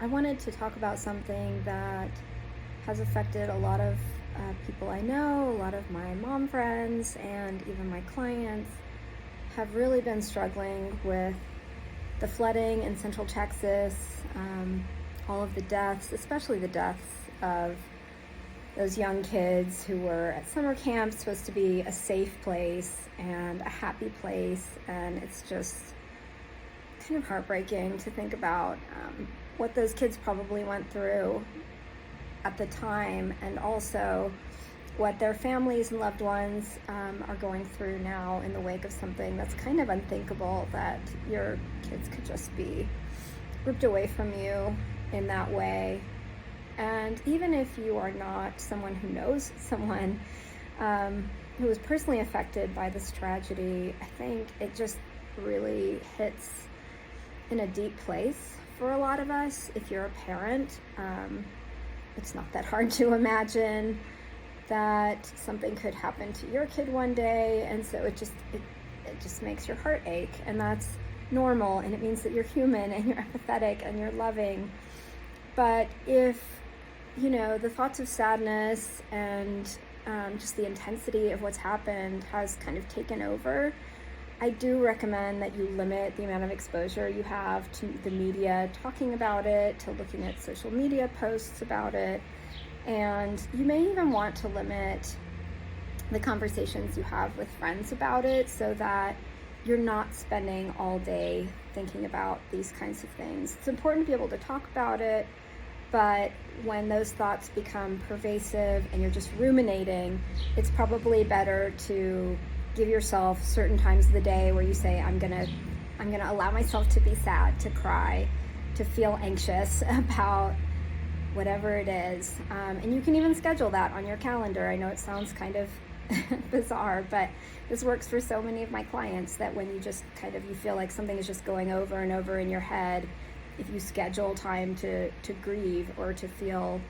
I wanted to talk about something that has affected a lot of people I know, a lot of my mom friends, and even my clients have really been struggling with the flooding in Central Texas, all of the deaths, especially the deaths of those young kids who were at summer camp, supposed to be a safe place and a happy place, and it's just kind of heartbreaking to think about what those kids probably went through at the time, and also what their families and loved ones are going through now in the wake of something that's kind of unthinkable, that your kids could just be ripped away from you in that way. And even if you are not someone who knows someone who was personally affected by this tragedy, I think it just really hits in a deep place for a lot of us. If you're a parent, it's not that hard to imagine that something could happen to your kid one day, and so it just makes your heart ache, and that's normal, and it means that you're human and you're empathetic and you're loving. But if the thoughts of sadness and just the intensity of what's happened has kind of taken over, I do recommend that you limit the amount of exposure you have to the media talking about it, to looking at social media posts about it, and you may even want to limit the conversations you have with friends about it so that you're not spending all day thinking about these kinds of things. It's important to be able to talk about it, but when those thoughts become pervasive and you're just ruminating, it's probably better to give yourself certain times of the day where you say, I'm gonna allow myself to be sad, to cry, to feel anxious about whatever it is. And you can even schedule that on your calendar. I know it sounds kind of bizarre, but this works for so many of my clients, that when you just you feel like something is just going over and over in your head, if you schedule time to grieve or to feel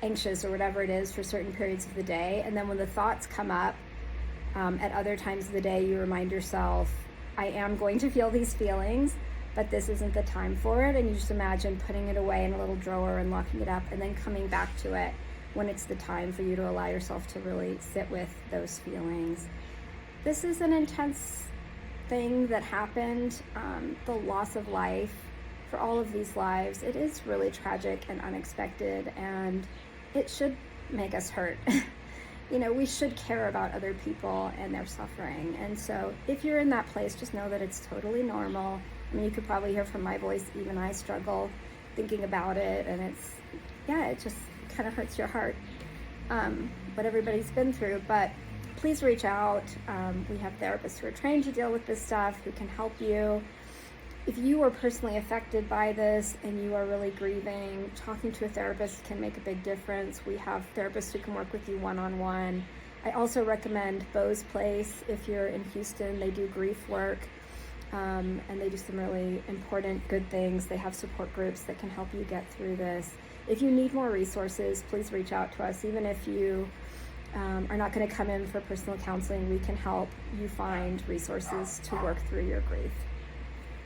anxious or whatever it is for certain periods of the day, and then when the thoughts come up at other times of the day, you remind yourself, I am going to feel these feelings, but this isn't the time for it. And you just imagine putting it away in a little drawer and locking it up, and then coming back to it when it's the time for you to allow yourself to really sit with those feelings. This is an intense thing that happened, the loss of life for all of these lives. It is really tragic and unexpected, and it should make us hurt. We should care about other people and their suffering. And so if you're in that place, just know that it's totally normal. I mean, you could probably hear from my voice, even I struggle thinking about it, and it just kind of hurts your heart, what everybody's been through. But please reach out. We have therapists who are trained to deal with this stuff, who can help you. If you are personally affected by this and you are really grieving, talking to a therapist can make a big difference. We have therapists who can work with you one-on-one. I also recommend Bo's Place. If you're in Houston, they do grief work, and they do some really important, good things. They have support groups that can help you get through this. If you need more resources, please reach out to us. Even if you are not going to come in for personal counseling, we can help you find resources to work through your grief.